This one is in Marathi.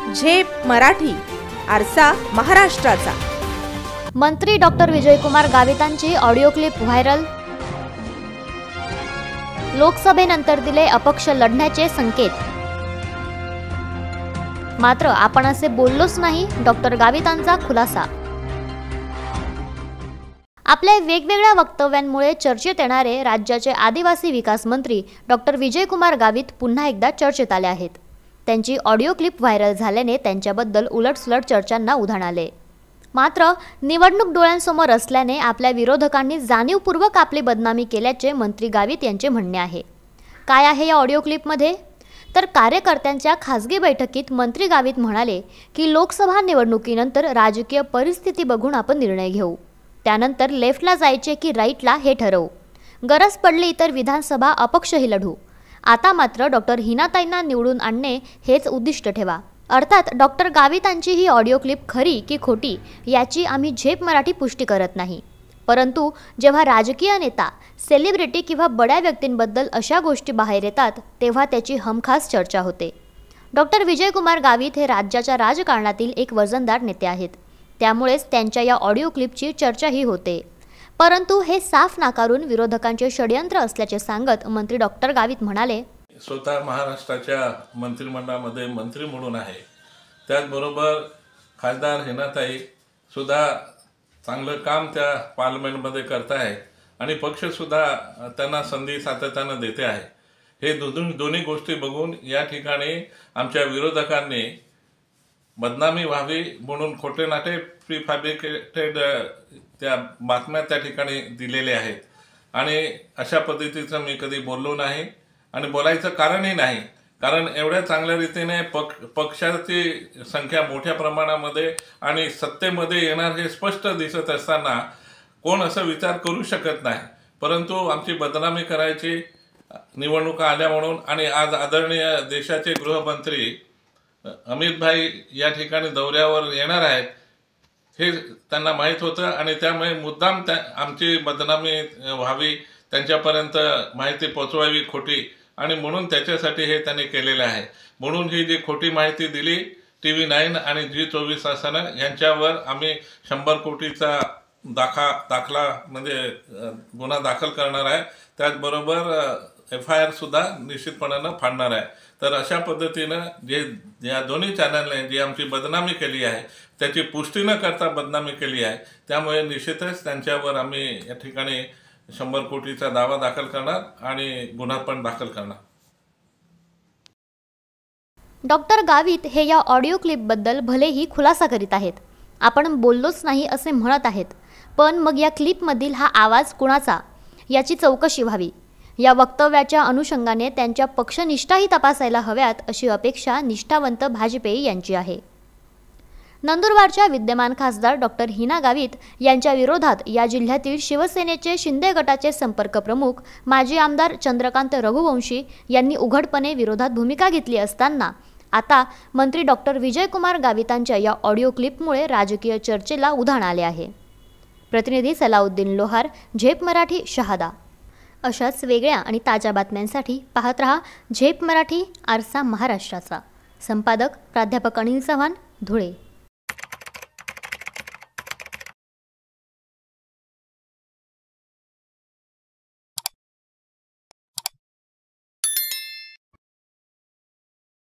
झेप मराठी, आरसा महाराष्ट्राचा। मंत्री डॉक्टर विजयकुमार गावितांची ऑडिओ क्लिप व्हायरल। लोकसभेनंतर दिले अपक्ष लढण्याचे संकेत। मात्र आपण असे बोललोच नाही, डॉक्टर गावितांचा खुलासा। आपल्या वेगवेगळ्या वक्तव्यांमुळे चर्चेत येणारे राज्याचे आदिवासी विकास मंत्री डॉक्टर विजयकुमार गावित पुन्हा एकदा चर्चेत आले आहेत। त्यांची ऑडिओ क्लिप व्हायरल झाल्याने त्यांच्याबद्दल उलटसुलट चर्चांना उधाण आले। मात्र निवडणूक डोळ्यांसमोर असल्याने आपल्या विरोधकांनी जाणीवपूर्वक आपली बदनामी केल्याचे मंत्री गावित यांचे म्हणणे आहे। काय आहे या ऑडिओ क्लिपमध्ये? तर कार्यकर्त्यांच्या खासगी बैठकीत मंत्री गावित म्हणाले की लोकसभा निवडणुकीनंतर राजकीय परिस्थिती बघून आपण निर्णय घेऊ, त्यानंतर लेफ्टला जायचे की राईटला हे ठरवू, गरज पडली तर विधानसभा अपक्षही लढू। आता मात्र डॉक्टर हिनाताईंना निवडून आणणे हेच उद्दिष्ट ठेवा। अर्थात डॉक्टर गावितांची ही ऑडिओ क्लिप खरी की खोटी याची आम्ही झेप मराठी पुष्टी करत नाही, परंतु जेव्हा राजकीय नेता, सेलिब्रिटी किंवा बड्या व्यक्तींबद्दल अशा गोष्टी बाहेर येतात तेव्हा त्याची हमखास चर्चा होते। डॉक्टर विजयकुमार गावित हे राज्याच्या राजकारणातील एक वजनदार नेते आहेत, त्यामुळेच त्यांच्या या ऑडिओ क्लिपची चर्चाही होते। परंतु हे साफ नाकारून विरोधकांचे षडयंत्र असल्याचे सांगत मंत्री डॉक्टर गावित म्हणाले, स्वतः महाराष्ट्राच्या मंत्रिमंडळामध्ये मंत्री म्हणून आहे, त्याचबरोबर खासदार हिनाताई सुद्धा चांगलं काम त्या पार्लमेंटमध्ये करत आहे आणि पक्षसुद्धा त्यांना संधी सातत्यानं देते आहे। हे दोन्ही गोष्टी बघून या ठिकाणी आमच्या विरोधकांनी बदनामी व्हावी म्हणून खोटे नाटे प्रीफॅब्रिकेटेड त्या बातम्या त्या ठिकाणी दिलेल्या आहेत आणि अशा पद्धतीचं मी कधी बोललो नाही आणि बोलायचं कारणही नाही, कारण एवढ्या चांगल्या रीतीने पक्षाची संख्या मोठ्या प्रमाणामध्ये आणि सत्तेमध्ये येणार हे स्पष्ट दिसत असताना कोण असं विचार करू शकत नाही। परंतु आमची बदनामी करायची निवडणुका आल्या म्हणून आणि आज आदरणीय देशाचे गृहमंत्री अमित भाई या ठिकाणी दौऱ्यावर येणार आहेत हे त्यांना माहीत होतं आणि त्यामुळे मुद्दाम आमची बदनामी व्हावी, त्यांच्यापर्यंत माहिती पोचवावी खोटी, आणि म्हणून त्याच्यासाठी हे त्यांनी केलेले आहे। म्हणून ही जी खोटी माहिती दिली TV9 आणि G24 तासानं यांच्यावर आम्ही 100 कोटीचा दाखला म्हणजे गुन्हा दाखल करणार आहे, त्याचबरोबर FIR सुद्धा निश्चितपणानं फाडणार आहे। तर अशा पद्धतीनं जे या दोन्ही चॅनलने जी आमची बदनामी केली आहे त्याची पुष्टी न करता बदनामी केली आहे, त्यामुळे निश्चितच त्यांच्यावर आम्ही या ठिकाणी 100 कोटीचा दावा दाखल करणार आणि गुन्हा पण दाखल करणार। डॉक्टर गावित हे या ऑडिओ क्लिपबद्दल भलेही खुलासा करीत आहेत, आपण बोललोच नाही असे म्हणत आहेत, पण मग या क्लिपमधील हा आवाज कुणाचा याची चौकशी व्हावी। या वक्तव्याच्या अनुषंगाने त्यांच्या पक्षनिष्ठाही तपासायला हव्यात अशी अपेक्षा निष्ठावंत भाजपेयी यांची आहे। नंदुरबारच्या विद्यमान खासदार डॉक्टर हिना गावित यांच्या विरोधात या जिल्ह्यातील शिवसेनेचे शिंदे गटाचे संपर्क प्रमुख माजी आमदार चंद्रकांत रघुवंशी यांनी उघडपणे विरोधात भूमिका घेतली असताना आता मंत्री डॉक्टर विजयकुमार गावितांच्या या ऑडिओ क्लिपमुळे राजकीय चर्चेला उधाण आले आहे। प्रतिनिधी सलाउद्दीन लोहार, झेप मराठी, शहादा। अशाच वेगळ्या आणि ताज्या बातम्यांसाठी पाहत रहा झेप मराठी, आरसा महाराष्ट्राचा। संपादक प्राध्यापक अनिल चव्हाण, धुळे।